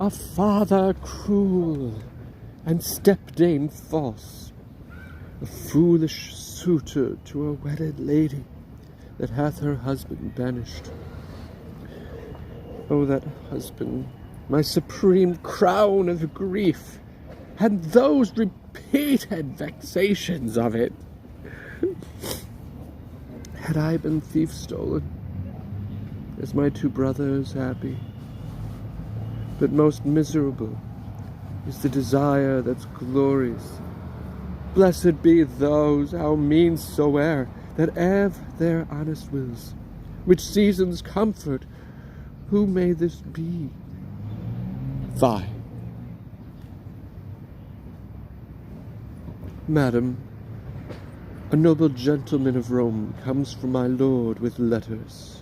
a father cruel, and stepdame false, a foolish suitor to a wedded lady that hath her husband banished. Oh, that husband, my supreme crown of grief, and those repeated vexations of it. Had I been thief stolen, as my two brothers happy, but most miserable is the desire that's glorious. Blessed be those, how means soe'er, that have their honest wills, which seasons comfort. Who may this be? Fie. Madam, a noble gentleman of Rome comes from my lord with letters.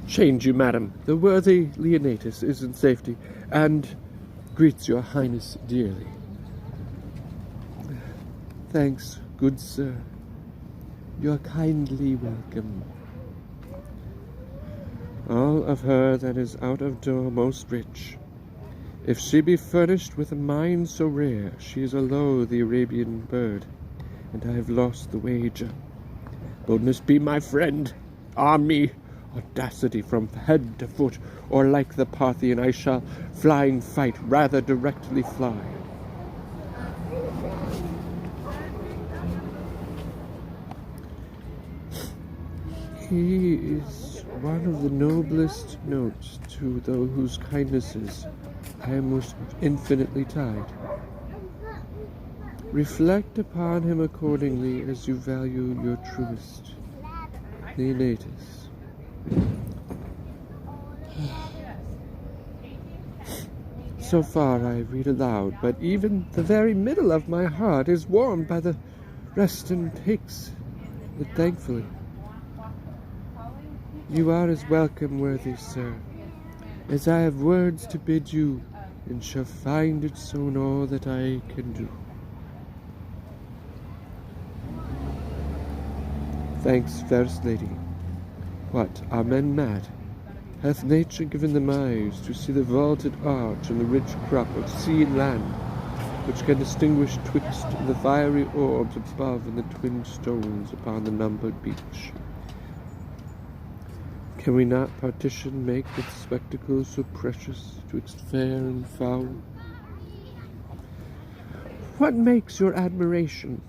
Change you, madam. The worthy Leonatus is in safety, and greets your highness dearly. Thanks, good sir. You're kindly welcome. All of her that is out of door most rich. If she be furnished with a mind so rare, she is a low the Arabian bird, and I have lost the wager. Boldness be my friend, arm me, audacity from head to foot, or like the Parthian I shall flying fight, rather directly fly. He is one of the noblest notes to those whose kindnesses I am most infinitely tied. Reflect upon him accordingly as you value your truest. Leonatus. So far I read aloud, but even the very middle of my heart is warmed by the rest and takes it thankfully. You are as welcome, worthy sir, as I have words to bid you, and shall find it so in all that I can do. Thanks, fairest lady. What, are men mad? Hath nature given them eyes to see the vaulted arch and the rich crop of sea and land, which can distinguish twixt the fiery orbs above and the twin stones upon the numbered beach? Can we not partition make with spectacles so precious twixt fair and foul? What makes your admiration?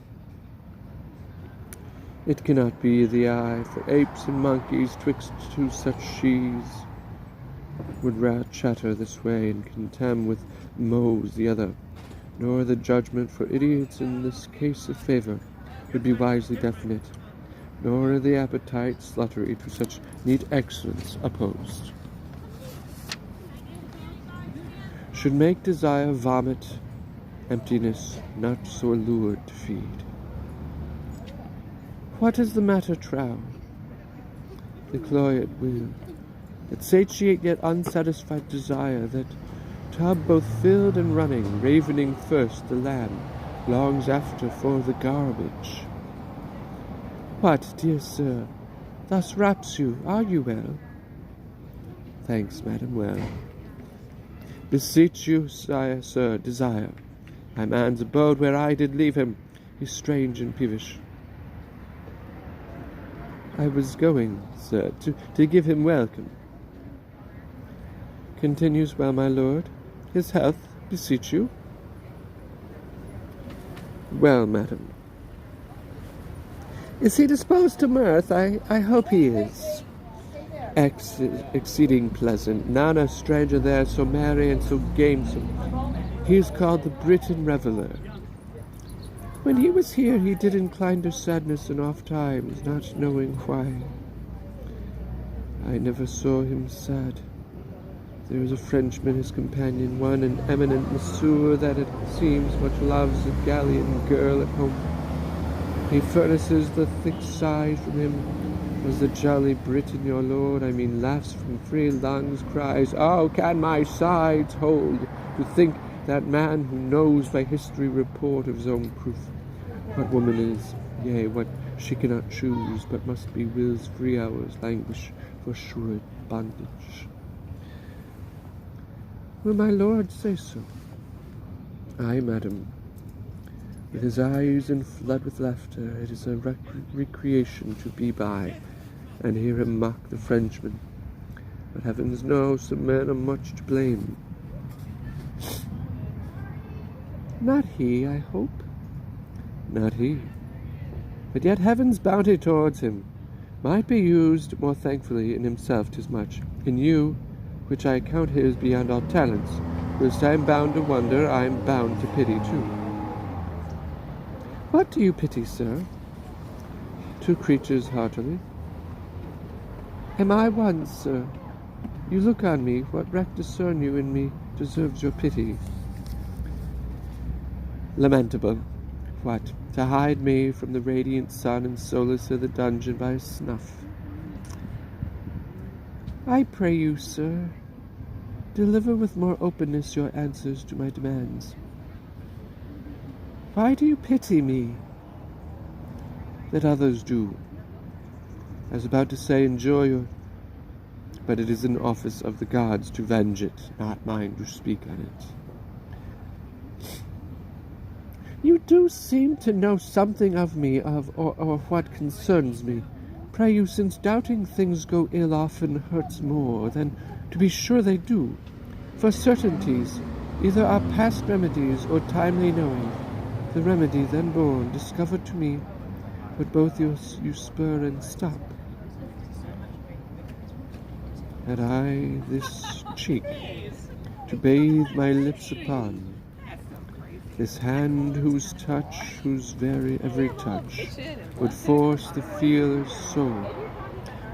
It cannot be the eye, for apes and monkeys twixt two such sheaves would chatter this way and contemn with mows the other, nor the judgment for idiots in this case of favour would be wisely definite, nor the appetite sluttery to such neat excellence opposed. Should make desire vomit, emptiness not so allured to feed. What is the matter, trow? The cloyed will, that satiate yet unsatisfied desire, that tub both filled and running, ravening first the lamb, longs after for the garbage. What, dear sir, thus raps you? Are you well? Thanks, madam, well. Beseech you, sir, desire. My man's abode where I did leave him, is strange and peevish. I was going, sir, to give him welcome. Continues well, my lord. His health, beseech you. Well, madam. Is he disposed to mirth? I hope he is. Exceeding pleasant. None a stranger there so merry and so gamesome. He is called the Briton Reveller. When he was here, he did incline to sadness and oft times, not knowing why. I never saw him sad. There is a Frenchman, his companion, one an eminent monsieur that it seems much loves a gallant girl at home. He furnaces the thick sighs from him, was the jolly Briton your lord, I mean laughs from free lungs, cries, "Oh, can my sides hold, to think that man who knows by history report of his own proof, what woman is, yea, what she cannot choose, but must be will's free hours languish for sure bondage." Will my lord say so? Ay, madam. With his eyes in flood with laughter, it is a recreation to be by, and hear him mock the Frenchman. But heavens know some men are much to blame. Not he, I hope. Not he. But yet heaven's bounty towards him might be used more thankfully. In himself 'tis much, in you, which I count his beyond all talents, whilst I am bound to wonder, I am bound to pity too. What do you pity, sir? Two creatures heartily. Am I one, sir? You look on me, what wreck discern you in me deserves your pity? Lamentable. What, to hide me from the radiant sun and solace of the dungeon by a snuff? I pray you, sir, deliver with more openness your answers to my demands. Why do you pity me? That others do. I was about to say enjoy your... But it is an office of the gods to venge it, not mine to speak on it. You do seem to know something of me, or what concerns me. Pray you, since doubting things go ill often hurts more than to be sure they do. For certainties either are past remedies or timely knowing. The remedy then born, discovered to me, but both you spur and stop. Had I this cheek to bathe my lips upon, this hand whose every touch would force the feeler's soul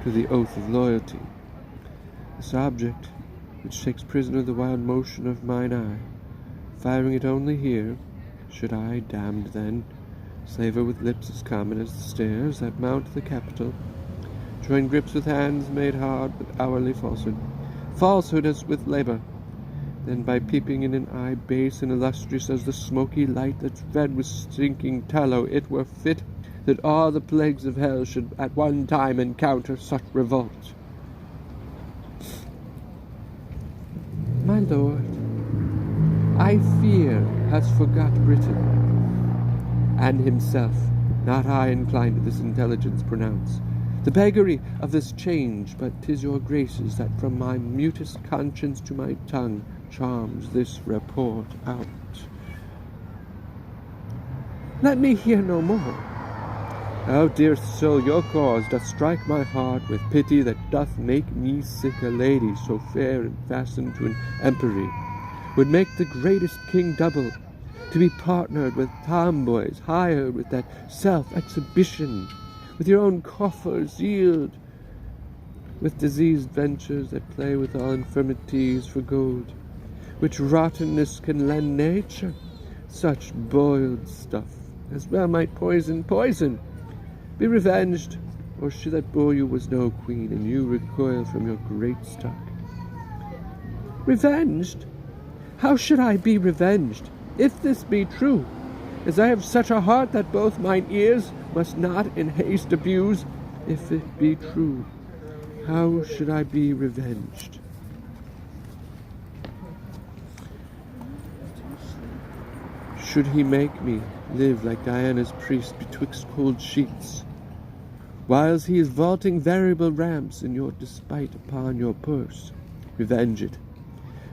to the oath of loyalty, this object which takes prisoner the wild motion of mine eye, firing it only here, should I, damned then, slaver with lips as common as the stairs that mount the Capitol, join grips with hands made hard with hourly falsehood as with labor, then by peeping in an eye base and illustrious as the smoky light that's fed with stinking tallow, it were fit that all the plagues of hell should at one time encounter such revolt. My lord, I fear has forgot Britain, and himself, not I inclined to this intelligence pronounce, the beggary of this change, but 'tis your graces that from my mutest conscience to my tongue charms this report out. Let me hear no more. Oh, dear soul, your cause doth strike my heart with pity that doth make me sick. A lady so fair and fastened to an empery would make the greatest king double, to be partnered with tomboys, hired with that self-exhibition, with your own coffers yield, with diseased ventures that play with all infirmities for gold, which rottenness can lend nature, such boiled stuff as well might poison. Be revenged, or she that bore you was no queen, and you recoil from your great stock. Revenged? How should I be revenged, if this be true, as I have such a heart that both mine ears must not in haste abuse? If it be true, how should I be revenged? Should he make me live like Diana's priest betwixt cold sheets, whiles he is vaulting variable ramps in your despite upon your purse? Revenge it.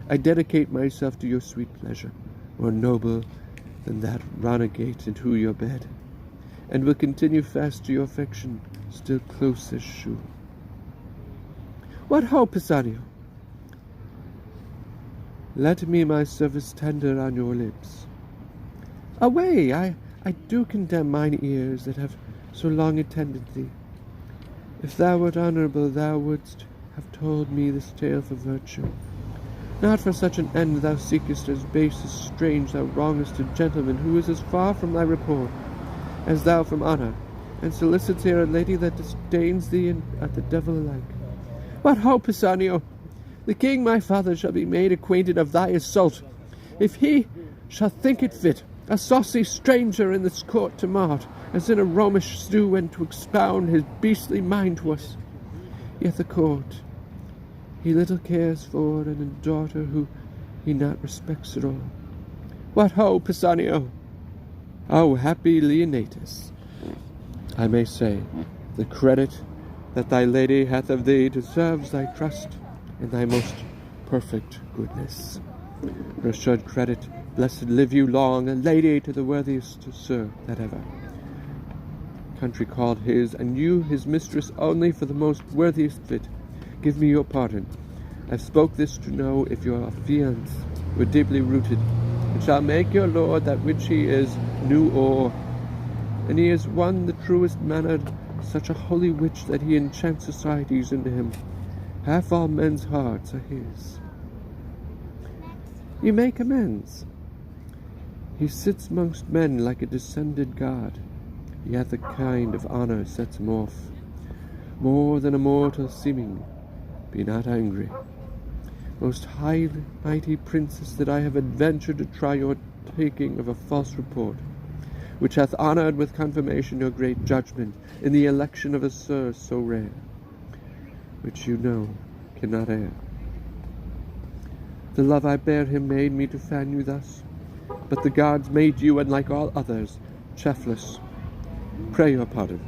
I dedicate myself to your sweet pleasure, more noble than that runagate into your bed, and will continue fast to your affection, still close as shoe. What hope, Pisanio? Let me my service tender on your lips. Away, I do condemn mine ears that have so long attended thee. If thou wert honourable, thou wouldst have told me this tale for virtue. Not for such an end thou seekest, as base as strange thou wrongest a gentleman who is as far from thy report as thou from honour, and solicits here a lady that disdains thee and at the devil alike. What hope, Pisanio? The king my father shall be made acquainted of thy assault, if he shall think it fit, a saucy stranger in this court to mart, as in a Romish stew, and to expound his beastly mind to us. Yet the court he little cares for, and a daughter who he not respects at all. What ho, Pisanio! O happy Leonatus! I may say, the credit that thy lady hath of thee deserves thy trust and thy most perfect goodness. Her assured credit, blessed live you long, a lady to the worthiest sir that ever country called his, and you his mistress only for the most worthiest fit. Give me your pardon. I spoke this to know if your affiance were deeply rooted, and shall make your lord that which he is new o'er. And he is one the truest mannered, such a holy witch that he enchants societies into him. Half all men's hearts are his. You make amends. He sits mongst men like a descended god. He hath a kind of honour sets him off, more than a mortal seeming. Be not angry. Most high mighty princess, that I have adventured to try your taking of a false report, which hath honoured with confirmation your great judgment in the election of a sir so rare, which you know cannot err. The love I bear him made me to fan you thus, but the gods made you, and like all others, chaffless. Pray your pardon.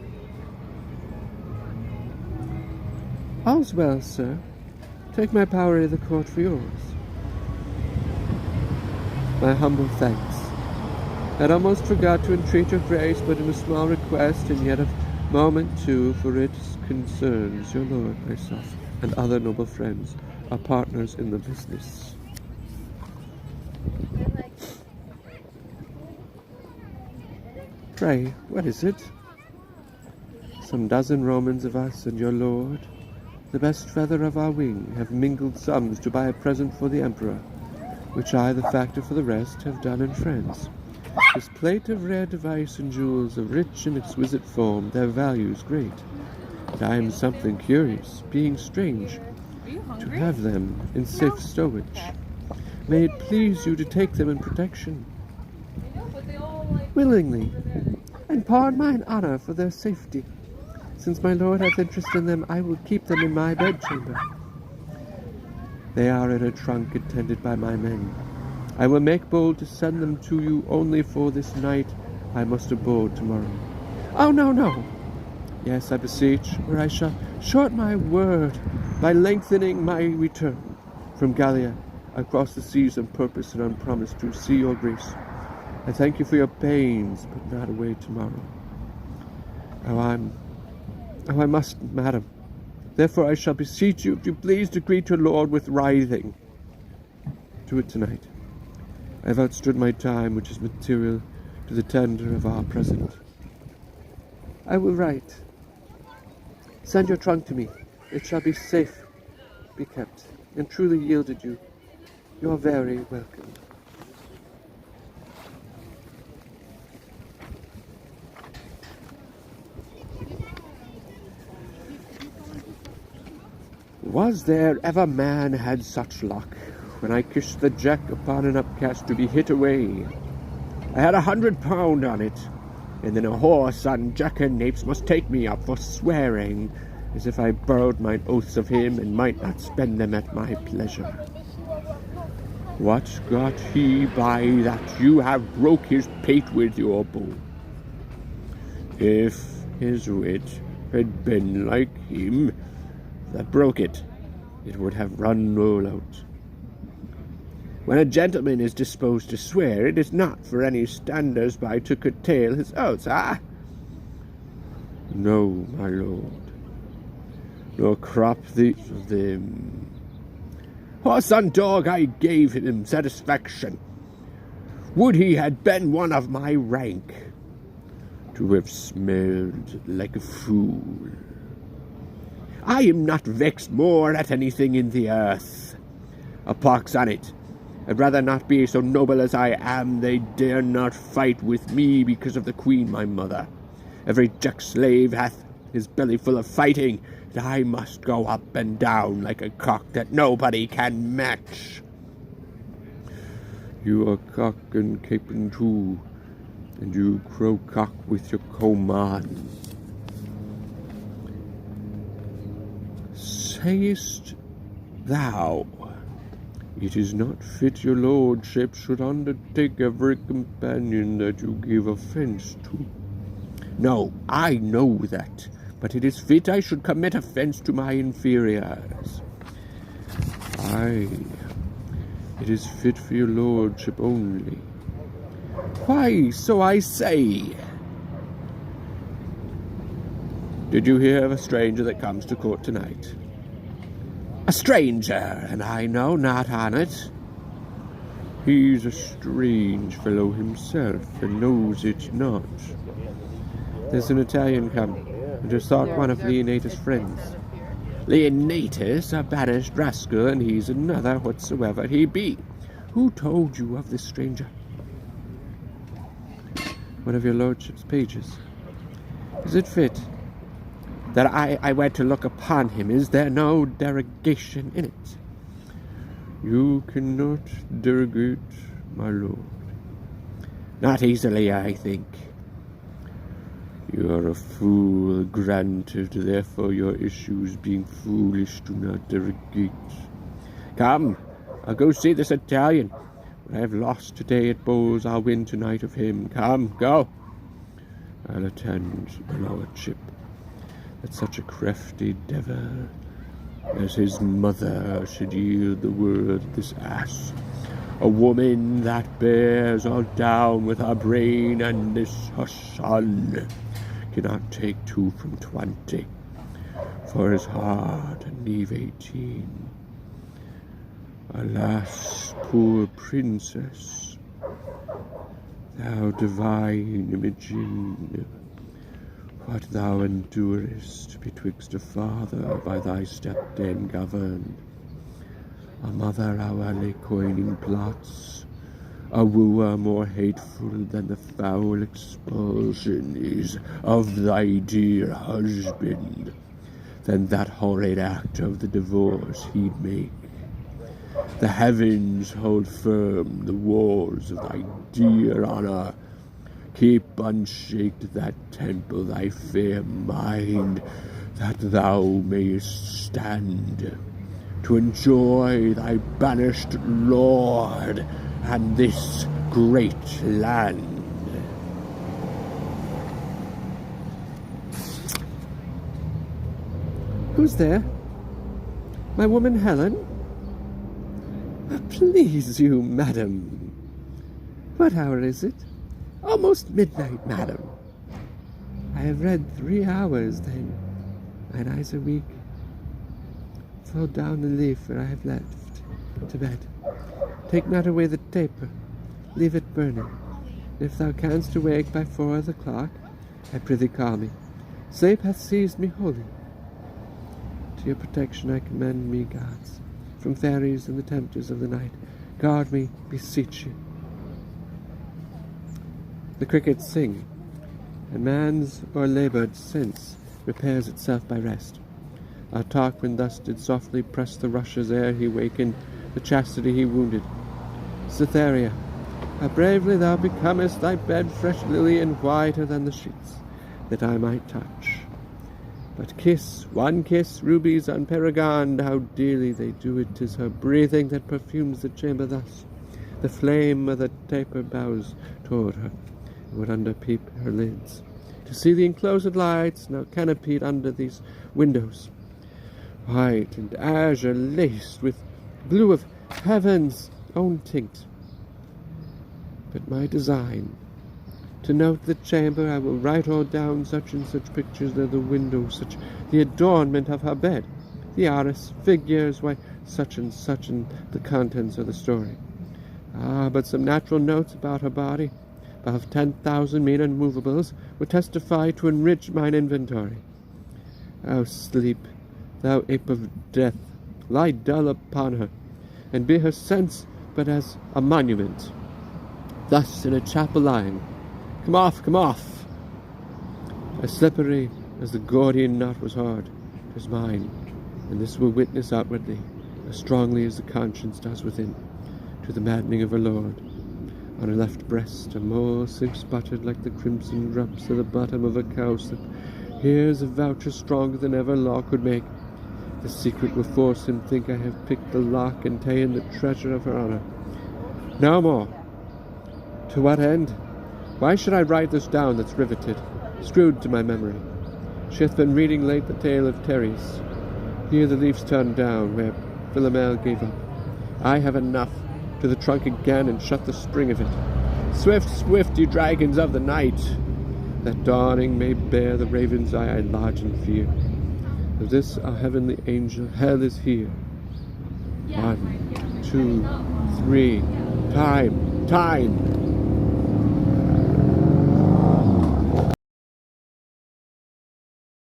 All's well, sir. Take my power in the court for yours. My humble thanks. I'd almost forgot to entreat your grace, but in a small request, and yet of moment too, for it concerns your lord, myself, and other noble friends, are partners in the business. Pray, what is it? Some dozen Romans of us and your lord, the best feather of our wing, have mingled sums to buy a present for the emperor, which I, the factor for the rest, have done in France. This plate of rare device and jewels of rich and exquisite form, their values great. And I am something curious, being strange, to have them in safe stowage. May it please you to take them in protection. Willingly, and pawn mine honour for their safety. Since my lord hath interest in them, I will keep them in my bedchamber. They are in a trunk attended by my men. I will make bold to send them to you only for this night. I must aboard tomorrow. Oh, no, no. Yes, I beseech, or I shall short my word by lengthening my return from Gallia across the seas on purpose and on promise to see your grace. I thank you for your pains, but not away tomorrow. Oh, I must, madam. Therefore I shall beseech you, if you please, to greet your lord with writhing. Do it tonight. I have outstood my time, which is material to the tender of our present. I will write. Send your trunk to me. It shall be safe, be kept, and truly yielded you. You are very welcome. Was there ever man had such luck, when I kissed the jack upon an upcast to be hit away? I had £100 on it, and then a horse on jackanapes must take me up for swearing, as if I borrowed mine oaths of him, and might not spend them at my pleasure. What got he by that you have broke his pate with your bow? If his wit had been like him that broke it, it would have run all out. When a gentleman is disposed to swear, it is not for any standers-by to curtail his oaths, No, my lord, nor crop these of them. Horse and dog, I gave him satisfaction. Would he had been one of my rank, to have smelled like a fool. I am not vexed more at anything in the earth. A pox on it. I'd rather not be so noble as I am. They dare not fight with me because of the queen my mother. Every jack-slave hath his belly full of fighting, and I must go up and down like a cock that nobody can match. You are cock and capon too, and you crow cock with your comb on. Sayest thou It is not fit your lordship should undertake every companion that you give offence to. No, I know that, but it is fit I should commit offence to my inferiors. Aye, it is fit for your lordship only. Why, so I say. Did you hear of a stranger that comes to court tonight? A stranger, and I know not on it. He's a strange fellow himself, and knows it not. There's an Italian come, and is thought one of Leonatus' friends. Leonatus, a banished rascal, and he's another whatsoever he be. Who told you of this stranger? One of your lordship's pages. Is it fit that I were to look upon him? Is there no derogation in it? You cannot derogate, my lord. Not easily, I think. You are a fool, granted, therefore your issues being foolish do not derogate. Come, I'll go see this Italian. What I have lost today at bowls, I'll win tonight of him. Come, go. I'll attend, my lordship, that such a crafty devil as his mother should yield the word of this ass. A woman that bears all down with her brain, and this her son cannot take 2 from 20, for his heart and leave 18. Alas, poor princess, thou divine Imogen, what thou endurest betwixt a father by thy step-dame governed, a mother hourly coining plots, a wooer more hateful than the foul expulsion is of thy dear husband, than that horrid act of the divorce he'd make. The heavens hold firm the walls of thy dear honour. Keep unshaked that temple, thy fair mind, that thou mayest stand to enjoy thy banished lord and this great land. Who's there? My woman Helen? Please you, madam. What hour is it? Almost midnight, madam. I have read 3 hours, then. Mine eyes are weak. Throw down the leaf where I have left to bed. Take not away the taper. Leave it burning. If thou canst awake by 4 o'clock, I prithee call me. Sleep hath seized me wholly. To your protection I commend me, gods, from fairies and the tempters of the night. Guard me, beseech you. The crickets sing, and man's o'erlaboured sense repairs itself by rest. Our Tarquin thus did softly press the rushes ere he wakened the chastity he wounded. Cytherea, how bravely thou becomest thy bed fresh lily and whiter than the sheets, that I might touch. But kiss, one kiss, rubies unparagoned, how dearly they do it. 'Tis her breathing that perfumes the chamber thus. The flame of the taper bows toward her, and would underpeep her lids, to see the enclosed lights now canopied under these windows, white and azure laced with blue of heaven's own tint. But my design, to note the chamber, I will write all down such and such pictures near the window, such the adornment of her bed, the arras, figures, why such and the contents of the story. But some natural notes about her body, above 10,000 mean and movables, would testify to enrich mine inventory. O sleep, thou ape of death, lie dull upon her, and be her sense but as a monument. Thus in a chapel lying, come off, come off! As slippery as the Gordian knot was hard, 'twas mine, and this will witness outwardly, as strongly as the conscience does within, to the maddening of her lord. On her left breast a mole sinks spotted like the crimson drops at the bottom of a cowslip. Here's a voucher stronger than ever law could make. The secret will force him think I have picked the lock and ta'en the treasure of her honour. No more. To what end? Why should I write this down that's riveted, screwed to my memory? She hath been reading late the tale of Teres. Here the leaves turn down, where Philomel gave up. I have enough. To the trunk again, and shut the spring of it. Swift, swift, ye dragons of the night, that dawning may bear the raven's eye I lodge in fear. Of this our heavenly angel, hell is here. 1, 2, 3, time, time!